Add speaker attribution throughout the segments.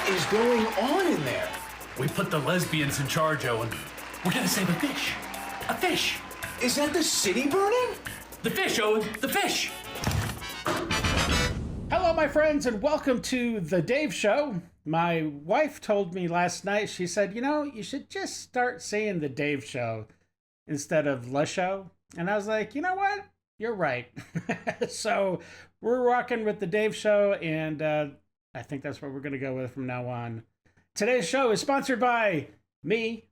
Speaker 1: is going on in there?
Speaker 2: We put the lesbians in charge, Owen. We're gonna save a fish. A fish!
Speaker 1: Is that the city burning?
Speaker 2: The fish, Owen! The fish!
Speaker 3: Hello, my friends, and welcome to The Dave Show. My wife told me last night, she said, you know, you should just start saying The Dave Show instead of Le Show. And I was like, you know what? You're right. So we're rocking with The Dave Show, and I think that's what we're going to go with from now on. Today's show is sponsored by me.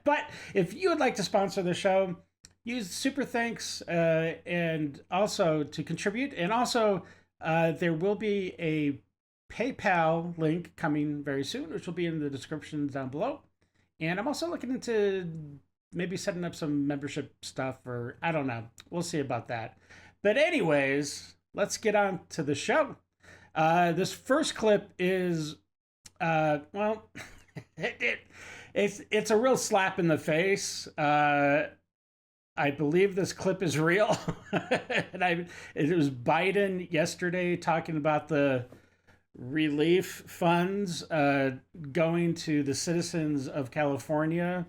Speaker 3: But if you would like to sponsor the show, use Super Thanks and also to contribute. And also, there will be a PayPal link coming very soon, which will be in the description down below. And I'm also looking into maybe setting up some membership stuff, or I don't know. We'll see about that. But anyways, let's get on to the show. This first clip is, well, it's a real slap in the face. I believe this clip is real. And it was Biden yesterday talking about the relief funds going to the citizens of California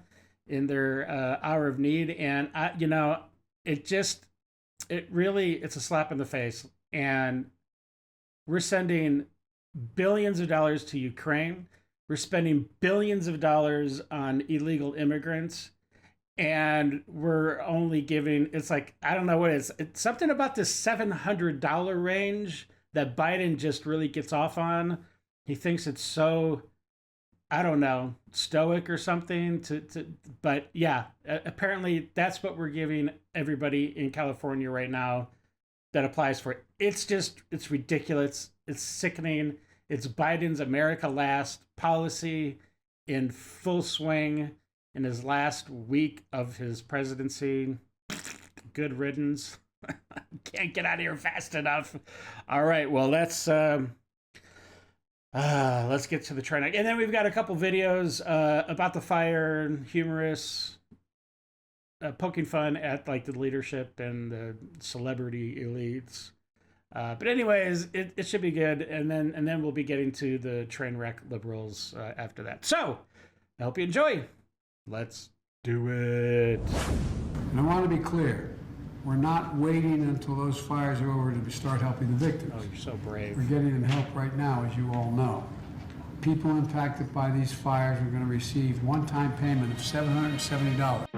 Speaker 3: in their hour of need. And, you know, it's a slap in the face. And we're sending billions of dollars to Ukraine. We're spending billions of dollars on illegal immigrants. And we're only giving, it's like, I don't know what it is. It's something about this $700 range that Biden just really gets off on. He thinks it's so, I don't know, stoic or something. But yeah, apparently that's what we're giving everybody in California right now that applies for it. It's ridiculous. It's sickening. It's Biden's America Last policy in full swing. In his last week of his presidency. Good riddance. Can't get out of here fast enough. All right, well, let's get to the trend. And then we've got a couple videos about the fire, humorous, poking fun at like the leadership and the celebrity elites. But anyways, it should be good. And then we'll be getting to the train wreck liberals after that. So I hope you enjoy. Let's do it.
Speaker 4: And I want to be clear. We're not waiting until those fires are over to start helping the victims.
Speaker 3: Oh, you're so brave.
Speaker 4: We're getting them help right now, as you all know. People impacted by these fires are going to receive one-time payment of $770.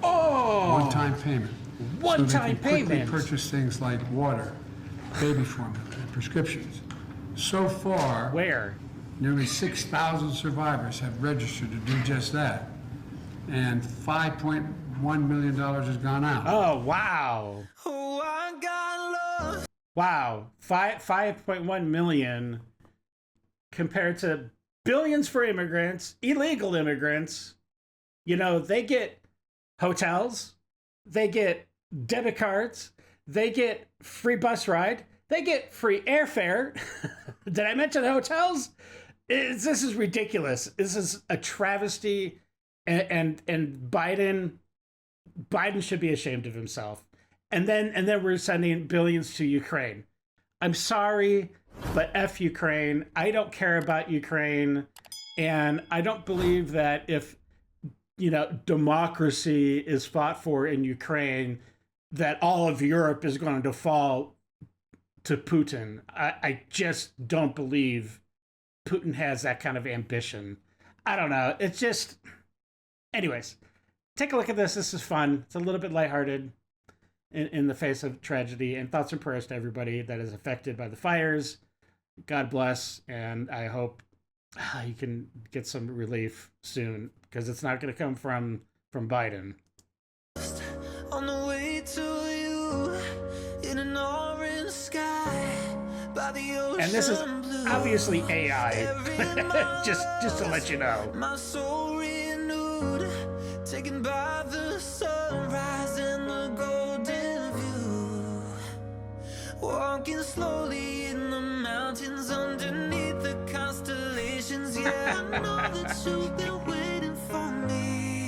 Speaker 3: Oh!
Speaker 4: One-time payment.
Speaker 3: One-time
Speaker 4: so they can quickly
Speaker 3: payment.
Speaker 4: purchase things like water, baby formula, and prescriptions. So far,
Speaker 3: Where?
Speaker 4: nearly 6,000 survivors have registered to do just that. And $5.1 million has gone out.
Speaker 3: Oh, wow.
Speaker 5: Oh, I got love.
Speaker 3: Wow. 5.1 million compared to billions for immigrants, illegal immigrants. You know, they get hotels, they get debit cards, they get free bus ride, they get free airfare. Did I mention the hotels? This is ridiculous. This is a travesty, and Biden should be ashamed of himself. And then we're sending billions to Ukraine. I'm sorry, but F Ukraine. I don't care about Ukraine, and I don't believe that if, you know, democracy is fought for in Ukraine, that all of Europe is going to fall to Putin. I just don't believe Putin has that kind of ambition. I don't know. It's just... Anyways, take a look at this. This is fun. It's a little bit lighthearted in the face of tragedy. And thoughts and prayers to everybody that is affected by the fires. God bless. And I hope you can get some relief soon, because it's not going to come from Biden.
Speaker 5: On the way to you in an orange sky by the ocean.
Speaker 3: And this is
Speaker 5: blue.
Speaker 3: obviously AI. just to let you know.
Speaker 5: My soul renewed, taken by the sunrise and the golden view. Walking slowly in the mountains underneath the constellations. Yeah, I know that you've been waiting for me.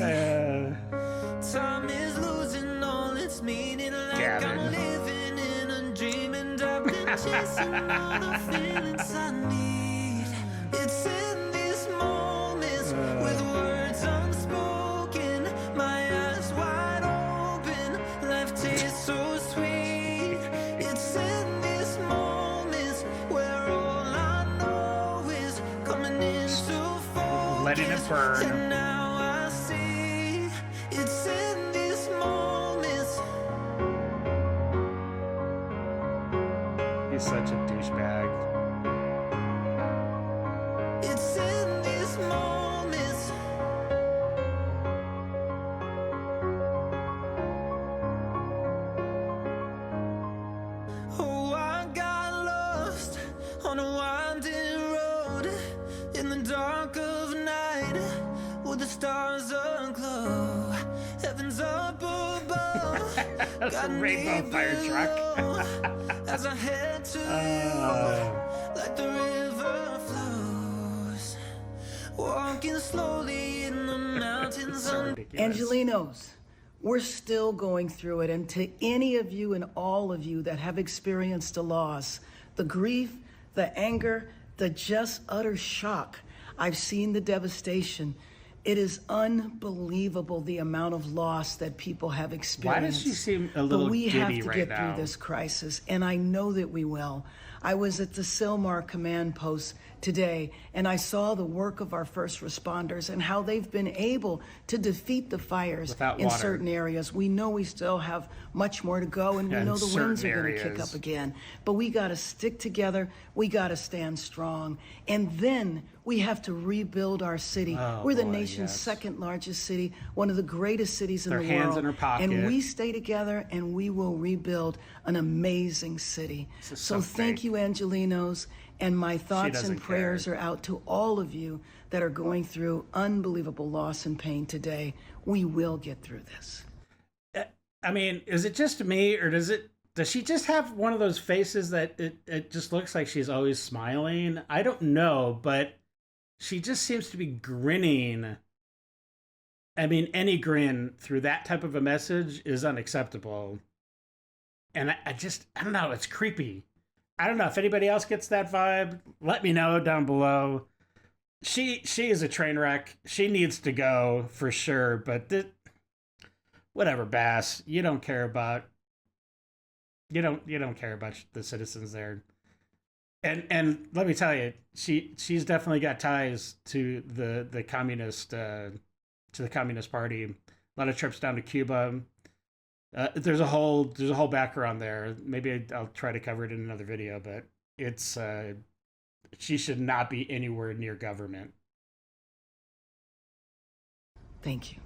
Speaker 5: Time is losing all its meaning, like
Speaker 3: Gavin.
Speaker 5: I'm living in a dream, and I've been chasing all the feelings I need. It's in these moments with words unspoken, my eyes wide open, life tastes so sweet. It's in these moments where all I know is coming into focus.
Speaker 3: Letting it burn.
Speaker 5: And now I see it's in these moments.
Speaker 3: He's such a douchebag.
Speaker 5: It's in these moments. Oh, I got lost on a winding road in the dark of night with the stars aglow. Heaven's up above.
Speaker 3: That's a
Speaker 5: got
Speaker 3: rainbow
Speaker 5: me
Speaker 3: fire truck.
Speaker 5: below as I head to you like the river flows. Walking slowly in the mountains.
Speaker 3: So ridiculous.
Speaker 6: Angelinos, we're still going through it. And to any of you and all of you that have experienced a loss, the grief, the anger, the just utter shock, I've seen the devastation. It is unbelievable the amount of loss that people have experienced.
Speaker 3: Why does she seem a little
Speaker 6: But we have
Speaker 3: giddy
Speaker 6: to
Speaker 3: right
Speaker 6: get
Speaker 3: now?
Speaker 6: through this crisis, and I know that we will. I was at the Silmar command post today, and I saw the work of our first responders and how they've been able to defeat the fires
Speaker 3: Without
Speaker 6: in
Speaker 3: water.
Speaker 6: certain areas. We know we still have much more to go, and we
Speaker 3: In
Speaker 6: know the winds
Speaker 3: certain
Speaker 6: are going to kick
Speaker 3: areas.
Speaker 6: up again. But we got to stick together. We got to stand strong. And then we have to rebuild our city.
Speaker 3: Oh,
Speaker 6: We're the
Speaker 3: boy,
Speaker 6: nation's
Speaker 3: yes.
Speaker 6: second largest city, one of the greatest cities in
Speaker 3: Their
Speaker 6: the
Speaker 3: hands
Speaker 6: world.
Speaker 3: in her pocket.
Speaker 6: And we stay together, and we will rebuild an amazing city.
Speaker 3: This is
Speaker 6: So
Speaker 3: so
Speaker 6: thank
Speaker 3: fake.
Speaker 6: you, Angelinos. And my thoughts
Speaker 3: doesn't
Speaker 6: and prayers
Speaker 3: care.
Speaker 6: are out to all of you that are going through unbelievable loss and pain today. We will get through this.
Speaker 3: I mean, is it just me, or does she just have one of those faces that it just looks like she's always smiling? I don't know, but she just seems to be grinning. I mean, any grin through that type of a message is unacceptable. And I don't know, it's creepy. I don't know if anybody else gets that vibe. Let me know down below. She is a train wreck. She needs to go for sure, but whatever, Bass. You don't care about the citizens there. And let me tell you, she's definitely got ties to the communist party. A lot of trips down to Cuba. There's a whole background there. Maybe I'll try to cover it in another video, but it's she should not be anywhere near government.
Speaker 6: Thank you.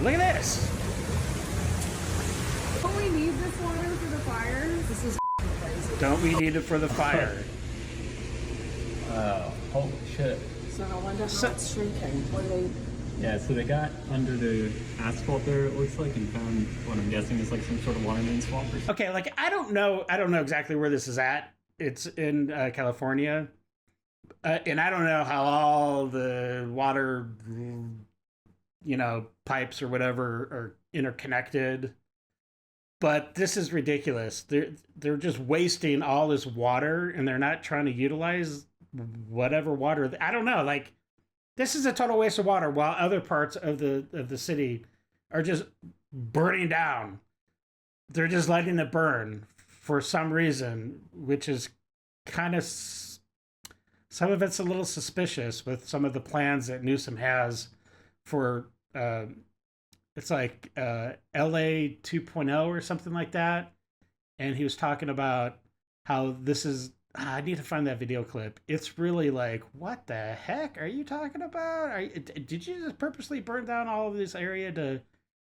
Speaker 3: Look at this.
Speaker 7: Don't we need this water for the fires? This is crazy.
Speaker 3: Don't we need it for the fire?
Speaker 8: Holy shit.
Speaker 7: So I wonder how it's shrinking when they...
Speaker 8: Yeah, so they got under the asphalt there, it looks like, and found what I'm guessing is like some sort of water main swamp or something.
Speaker 3: Okay, like I don't know exactly where this is at. It's in California, and I don't know how all the water, pipes or whatever are interconnected. But this is ridiculous. They're just wasting all this water, and they're not trying to utilize whatever water. I don't know, like. This is a total waste of water, while other parts of the city are just burning down. They're just letting it burn for some reason, which is kind of... Some of it's a little suspicious with some of the plans that Newsom has for... it's like LA 2.0 or something like that. And he was talking about how this is... I need to find that video clip. It's really like, what the heck are you talking about? Did you just purposely burn down all of this area to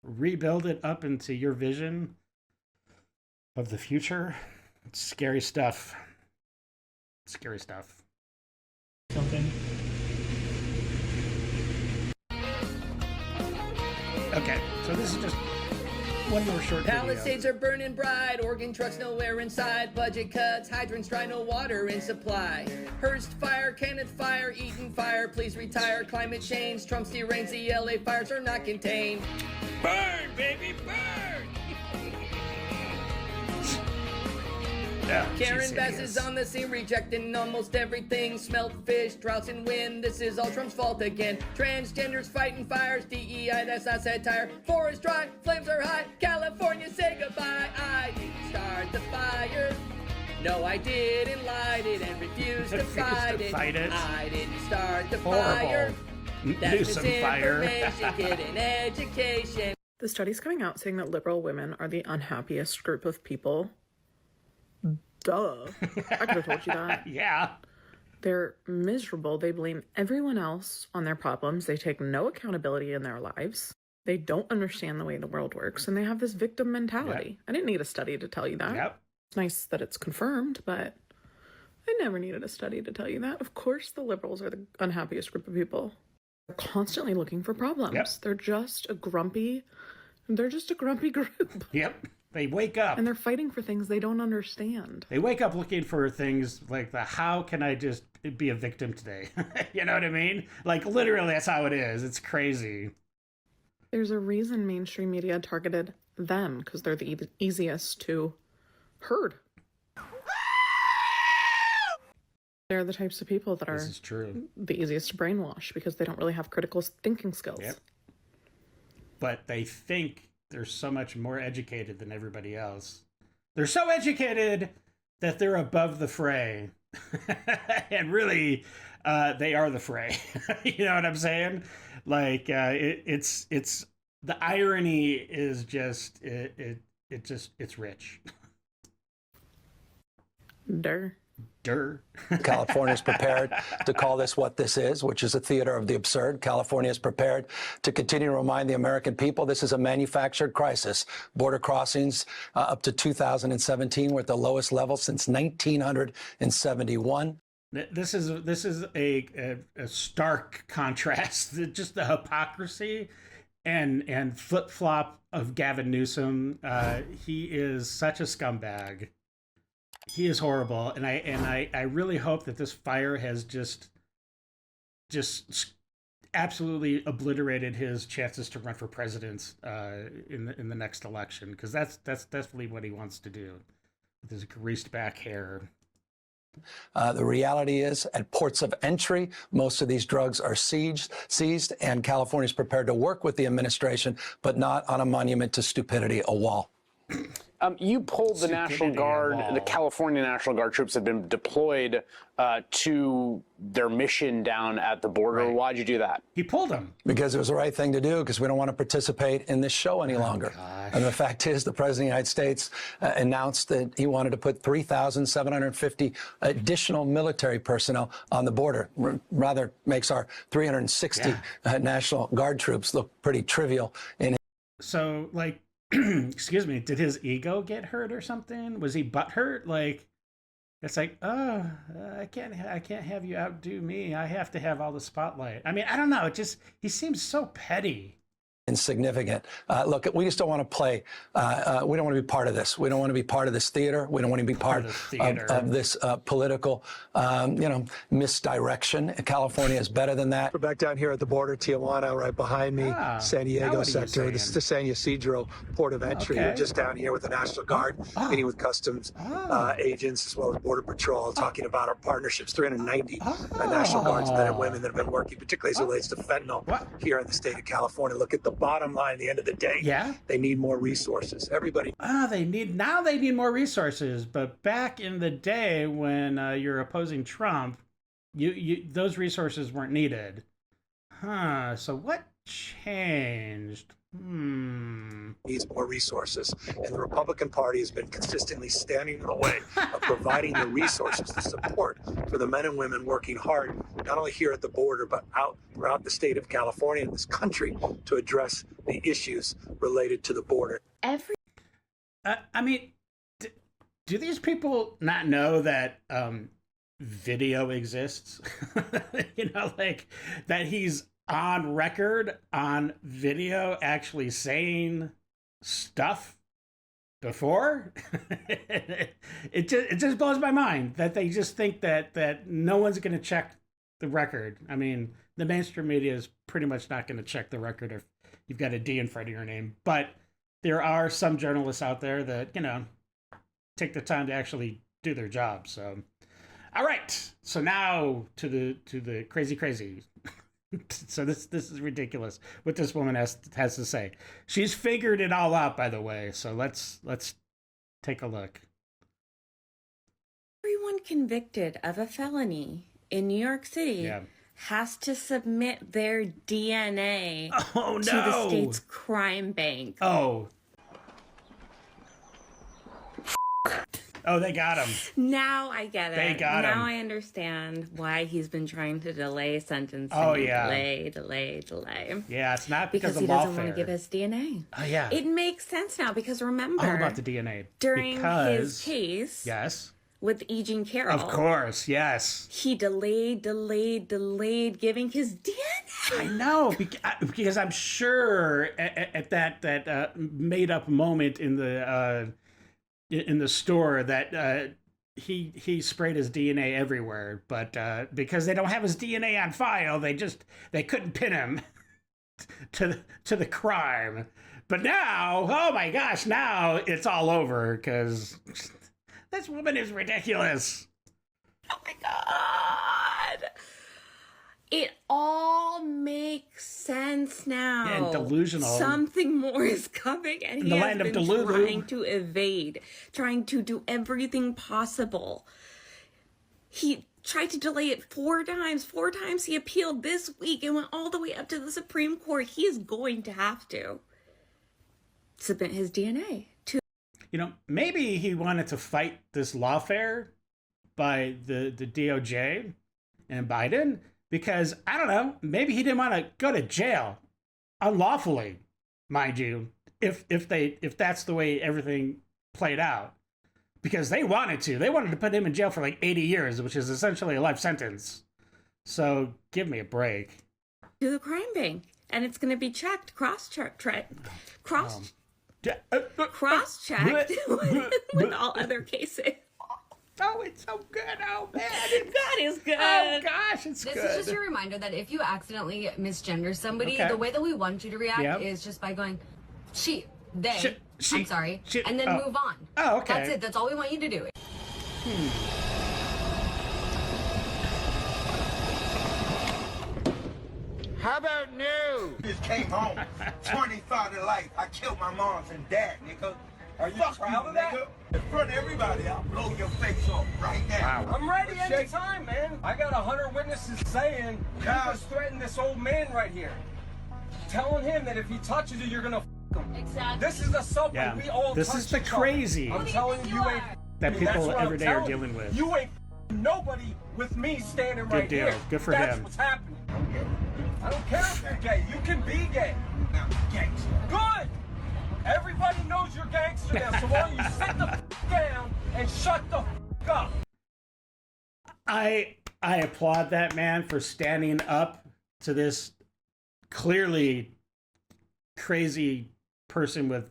Speaker 3: rebuild it up into your vision of the future? It's scary stuff. Scary stuff.
Speaker 8: Something.
Speaker 3: Okay, so this is just one more short video.
Speaker 9: Palisades are burning bright, organ trucks nowhere inside, budget cuts, hydrants dry, no water in supply. Hearst fire, Kenneth fire, Eaton fire, please retire, climate change, Trump's deranged, the LA fires are not contained. Burn, baby, burn!
Speaker 3: Yeah,
Speaker 9: Karen
Speaker 3: she's
Speaker 9: Bass
Speaker 3: hideous.
Speaker 9: is on the scene, rejecting almost everything. Smelt fish, droughts and wind, this is all Trump's fault again. Transgenders fighting fires, DEI, that's not satire. Forest dry, flames are high, California say goodbye. I didn't start the fire. No, I didn't light it and refused to fight it. I didn't start the fire. That's misinformation, get an education.
Speaker 7: The study's coming out saying that liberal women are the unhappiest group of people. Duh. I could have told you that.
Speaker 3: Yeah.
Speaker 7: They're miserable. They blame everyone else on their problems. They take no accountability in their lives. They don't understand the way the world works, and they have this victim mentality.
Speaker 3: Yep.
Speaker 7: I didn't need a study to tell you that.
Speaker 3: Yep.
Speaker 7: It's nice that it's confirmed, but I never needed a study to tell you that. Of course the liberals are the unhappiest group of people. They're constantly looking for problems.
Speaker 3: Yep.
Speaker 7: They're just a grumpy group.
Speaker 3: Yep. They wake up.
Speaker 7: And they're fighting for things they don't understand.
Speaker 3: They wake up looking for things like how can I just be a victim today? You know what I mean? Like, literally, that's how it is. It's crazy.
Speaker 7: There's a reason mainstream media targeted them, because they're the easiest to herd. They're the types of people that are
Speaker 3: This is true.
Speaker 7: the easiest to brainwash because they don't really have critical thinking skills.
Speaker 3: Yep. But they think they're so much more educated than everybody else. They're so educated that they're above the fray. And really, they are the fray. You know what I'm saying? Like, it's the irony is just, it's rich.
Speaker 10: California is prepared to call this what this is, which is a theater of the absurd. California is prepared to continue to remind the American people this is a manufactured crisis. Border crossings up to 2017 were at the lowest level since 1971.
Speaker 3: This is a stark contrast. Just the hypocrisy and flip flop of Gavin Newsom. He is such a scumbag. He is horrible, and I really hope that this fire has just absolutely obliterated his chances to run for president in the next election, because that's definitely what he wants to do with his greased back hair.
Speaker 10: The reality is, at ports of entry, most of these drugs are seized, and California is prepared to work with the administration, but not on a monument to stupidity, a wall.
Speaker 11: You pulled the National Guard, the California National Guard troops have been deployed to their mission down at the border. Right. Why'd you do that?
Speaker 3: He pulled them.
Speaker 10: Because it was the right thing to do, because we don't want to participate in this show any longer. And the fact is, the President of the United States announced that he wanted to put 3,750 additional military personnel on the border. Rather makes our 360 National Guard troops look pretty trivial.
Speaker 3: So, like, excuse me, did his ego get hurt or something? Was he butthurt? Like, it's like, oh, I can't have you outdo me. I have to have all the spotlight. I mean, I don't know. He seems so petty.
Speaker 10: Insignificant. Look, we just don't want to play. We don't want to be part of this. We don't want to be part of this theater. We don't want to be part of this political, misdirection. California is better than that. We're back down here at the border, Tijuana, right behind me, San Diego sector. This is the San Ysidro port of entry. We're just down here with the National Guard, meeting with customs agents as well as Border Patrol, talking about our partnerships. 390 National Guards men and women that have been working, particularly as it relates to fentanyl here in the state of California. Look at the bottom line at the end of the day. Yeah. They need more resources. Everybody.
Speaker 3: They need more resources. But back in the day when you're opposing Trump, you those resources weren't needed. So what changed?
Speaker 10: Needs more resources, and the Republican Party has been consistently standing in the way of providing the resources, the support for the men and women working hard, not only here at the border, but out throughout the state of California and this country to address the issues related to the border.
Speaker 3: I mean, do these people not know that video exists? Like that he's on record on video actually saying stuff before. It just blows my mind that they just think that no one's going to check the record. I mean, the mainstream media is pretty much not going to check the record if you've got a D in front of your name, but there are some journalists out there that take the time to actually do their job. So, all right. So now to the crazy. So this is ridiculous what this woman has to say. She's figured it all out, by the way. So let's take a look.
Speaker 12: Everyone convicted of a felony in New York City has to submit their DNA to the state's crime bank.
Speaker 3: Oh, they got him.
Speaker 12: Now I get it.
Speaker 3: They got him.
Speaker 12: Now I understand why he's been trying to delay sentencing.
Speaker 3: Oh, yeah.
Speaker 12: Delay.
Speaker 3: Yeah, it's not because
Speaker 12: he
Speaker 3: of
Speaker 12: doesn't
Speaker 3: lawfare.
Speaker 12: want to give his DNA.
Speaker 3: Oh, yeah.
Speaker 12: It makes sense now because remember...
Speaker 3: All about the DNA.
Speaker 12: During his case...
Speaker 3: Yes.
Speaker 12: With E. Jean Carroll.
Speaker 3: Of course, yes.
Speaker 12: He delayed giving his DNA.
Speaker 3: I know, because I'm sure at that made up moment in the store that he sprayed his DNA everywhere, but because they don't have his DNA on file, they couldn't pin him to the crime. But now, oh my gosh, now it's all over because this woman is ridiculous.
Speaker 12: Oh my God. It all makes sense now.
Speaker 3: Yeah, and delusional.
Speaker 12: Something more is coming, and he has been trying to evade, trying to do everything possible. He tried to delay it 4 times. 4 times he appealed this week and went all the way up to the Supreme Court. He is going to have to submit his DNA to...
Speaker 3: Maybe he wanted to fight this lawfare by the DOJ and Biden, because, I don't know, maybe he didn't want to go to jail unlawfully, mind you, if that's the way everything played out. Because they wanted to put him in jail for like 80 years, which is essentially a life sentence. So give me a break.
Speaker 12: To the crime bank, and it's going to be checked, cross-checked with all other cases.
Speaker 3: Oh, it's so good. Oh, man.
Speaker 12: That is good.
Speaker 3: Oh, gosh, it's good.
Speaker 13: This is just your reminder that if you accidentally misgender somebody, the way that we want you to react is just by going, she, I'm sorry, and then move on.
Speaker 3: Oh, okay.
Speaker 13: That's it. That's all we want you to do.
Speaker 14: How about new?
Speaker 15: Just came home. 25 to life. I killed my moms and dad, nigga.
Speaker 14: Are you proud of that?
Speaker 15: In front of everybody, I'll blow your face off right now.
Speaker 14: I'm ready anytime, man. I got 100 witnesses saying you just threatened this old man right here. Telling him that if he touches you, you're gonna f him.
Speaker 13: Exactly.
Speaker 14: This is the subway.
Speaker 3: Yeah.
Speaker 14: We all
Speaker 3: This
Speaker 14: touch
Speaker 3: is the
Speaker 14: each other.
Speaker 3: crazy
Speaker 14: I'm telling you, ain't
Speaker 3: that
Speaker 14: me.
Speaker 3: people
Speaker 14: That's what
Speaker 3: every
Speaker 14: I'm
Speaker 3: day are
Speaker 14: telling
Speaker 3: dealing with.
Speaker 14: You ain't nobody with me standing right
Speaker 3: deal.
Speaker 14: here.
Speaker 3: Good for
Speaker 14: That's
Speaker 3: him.
Speaker 14: what's happening. I don't care if you're gay. You can be gay.
Speaker 15: Now, gangster.
Speaker 14: Good. Everybody knows you're gangster now, so why don't you sit the f down and shut the f up?
Speaker 3: I applaud that man for standing up to this clearly crazy person with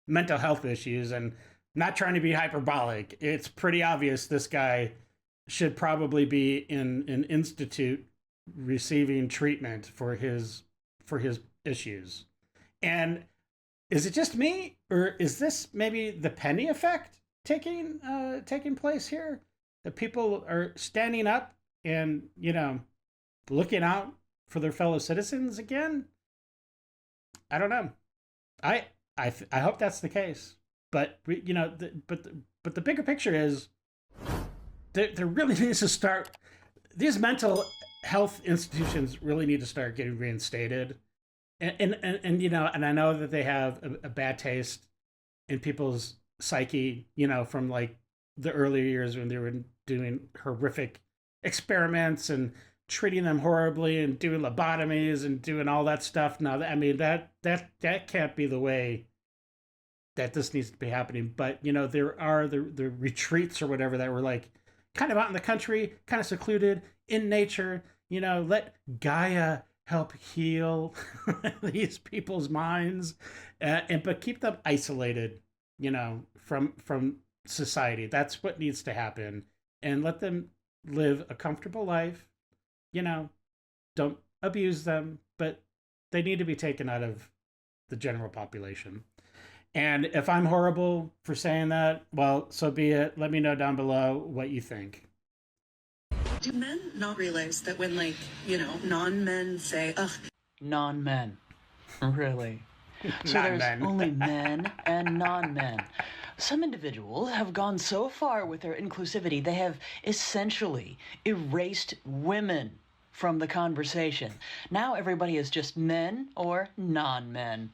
Speaker 3: mental health issues, and not trying to be hyperbolic. It's pretty obvious this guy should probably be in an institute receiving treatment for his issues. And is it just me, or is this maybe the penny effect taking place here? That people are standing up and looking out for their fellow citizens again? I don't know. I hope that's the case. But but the bigger picture is there really needs to start. These mental health institutions really need to start getting reinstated. And I know that they have a bad taste in people's psyche, from like the earlier years when they were doing horrific experiments and treating them horribly and doing lobotomies and doing all that stuff. Now, I mean, that can't be the way that this needs to be happening. But, there are the retreats or whatever that were like kind of out in the country, kind of secluded in nature, let Gaia help heal these people's minds, but keep them isolated, from society. That's what needs to happen, and let them live a comfortable life. Don't abuse them, but they need to be taken out of the general population. And if I'm horrible for saying that, well, so be it. Let me know down below what you think.
Speaker 16: Do men not realize that when, like, you know, non-men say, ugh.
Speaker 17: Non-men. Really? So there's only men and non-men. Some individuals have gone so far with their inclusivity, they have essentially erased women from the conversation. Now everybody is just men or non-men.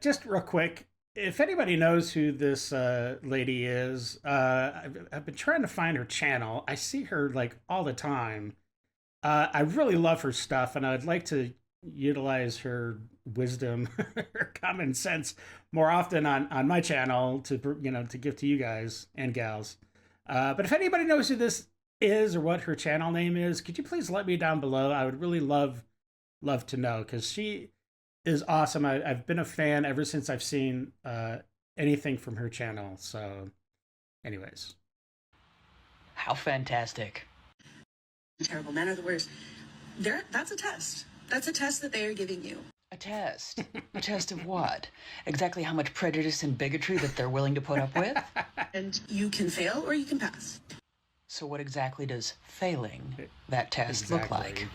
Speaker 3: Just real quick, if anybody knows who this lady is, I've been trying to find her channel. I see her like all the time. I really love her stuff, and I'd like to utilize her wisdom, her common sense more often on my channel to give to you guys and gals. But if anybody knows who this is or what her channel name is, could you please let me down below? I would really love to know, because she is awesome. I've been a fan ever since I've seen anything from her channel. So anyways.
Speaker 17: How fantastic.
Speaker 16: Terrible men are the worst. That's a test. That's a test that they are giving you.
Speaker 17: A test? A test of what? Exactly how much prejudice and bigotry that they're willing to put up with?
Speaker 16: And you can fail or you can pass.
Speaker 17: So what exactly does failing that test look like?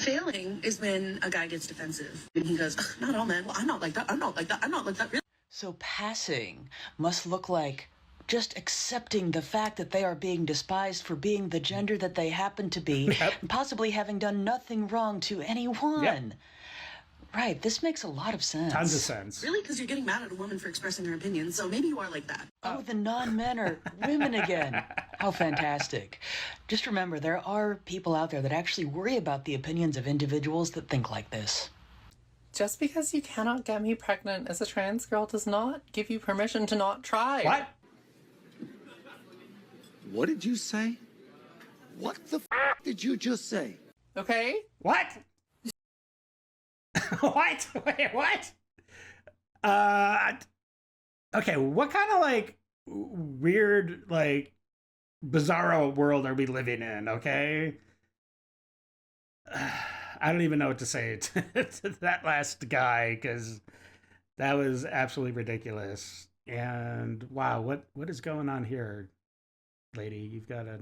Speaker 16: Failing is when a guy gets defensive and he goes, not all men. Well, I'm not like that. I'm not like that. I'm not like that. Really?
Speaker 17: So passing must look like just accepting the fact that they are being despised for being the gender that they happen to be, and possibly having done nothing wrong to anyone. Yep. Right, this makes a lot of sense.
Speaker 3: Tons of sense.
Speaker 16: Really? Because you're getting mad at a woman for expressing her opinion, so maybe you are like that.
Speaker 17: Oh, the non-men are women again. How fantastic. Just remember, there are people out there that actually worry about the opinions of individuals that think like this.
Speaker 18: Just because you cannot get me pregnant as a trans girl does not give you permission to not try.
Speaker 3: What?
Speaker 19: What did you say? What the f*** did you just say?
Speaker 18: Okay.
Speaker 3: What? What? Wait, what? Okay, what kind of like weird, like bizarro world are we living in, okay? I don't even know what to say to that last guy, because that was absolutely ridiculous. And wow, what is going on here? Lady, you've got a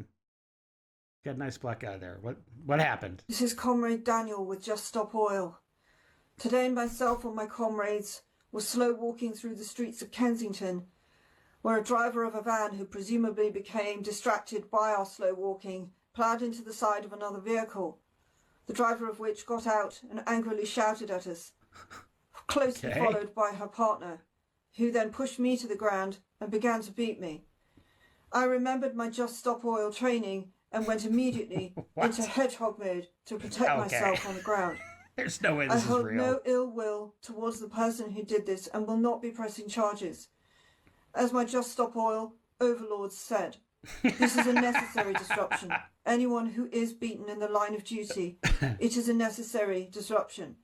Speaker 3: nice black guy there. What happened?
Speaker 20: This is Comrade Daniel with Just Stop Oil. Today myself and my comrades were slow walking through the streets of Kensington, where a driver of a van who presumably became distracted by our slow walking ploughed into the side of another vehicle, the driver of which got out and angrily shouted at us, closely followed by her partner, who then pushed me to the ground and began to beat me. I remembered my Just Stop Oil training and went immediately into hedgehog mode to protect myself on the ground.
Speaker 3: There's no way this is real.
Speaker 20: I hold no ill will towards the person who did this and will not be pressing charges. As my Just Stop Oil overlords said, this is a necessary disruption. Anyone who is beaten in the line of duty, it is a necessary disruption.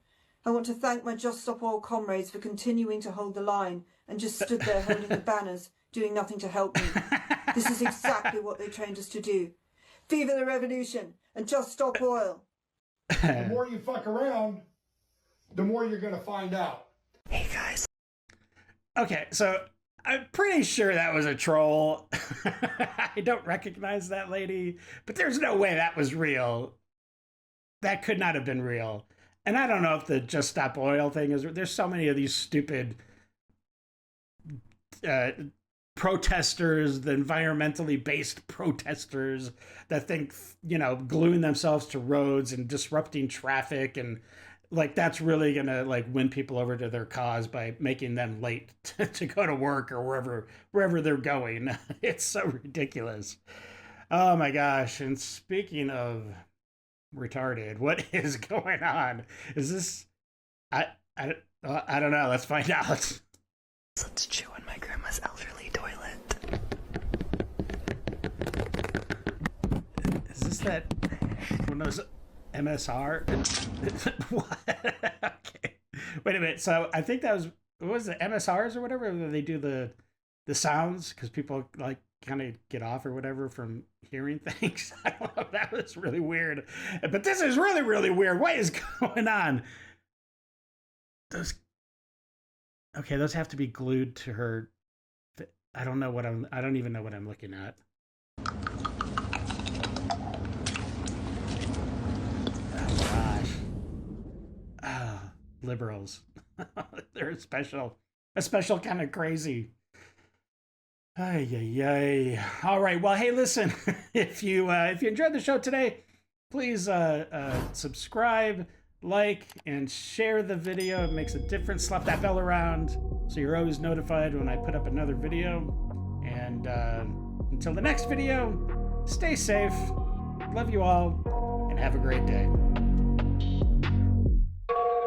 Speaker 20: I want to thank my Just Stop Oil comrades for continuing to hold the line and just stood there holding the banners, doing nothing to help me. This is exactly what they trained us to do. Viva the revolution and Just Stop Oil.
Speaker 21: The more you fuck around, the more you're going to find out.
Speaker 20: Hey guys.
Speaker 3: Okay, so I'm pretty sure that was a troll. I don't recognize that lady, but there's no way that was real. That could not have been real. And I don't know if the Just Stop Oil thing is. There's so many of these stupid protesters, the environmentally based protesters that think, gluing themselves to roads and disrupting traffic and like that's really gonna like win people over to their cause by making them late to go to work or wherever they're going. It's so ridiculous. Oh my gosh. And speaking of retarded, what is going on? Is this I don't know. Let's find out.
Speaker 22: Let's chew in my grandma's elderly toilet.
Speaker 3: Is this that one of those MSR? What? Okay. Wait a minute. So I think that was, what was it, MSRs or whatever? Where they do the sounds because people like kind of get off or whatever from hearing things. I don't know. That was really weird. But this is really, really weird. What is going on? those have to be glued to her. I don't even know what I'm looking at. Oh gosh. Liberals. They're a special kind of crazy. Ay, ay, ay. All right. Well, hey, listen, if you enjoyed the show today, please subscribe, like, and share the video. It makes a difference. Slap that bell around so you're always notified when I put up another video. And until the next video, stay safe. Love you all, and have a great day.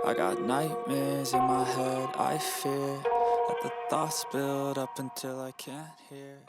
Speaker 5: I got nightmares in my head, I fear. Let the thoughts build up until I can't hear.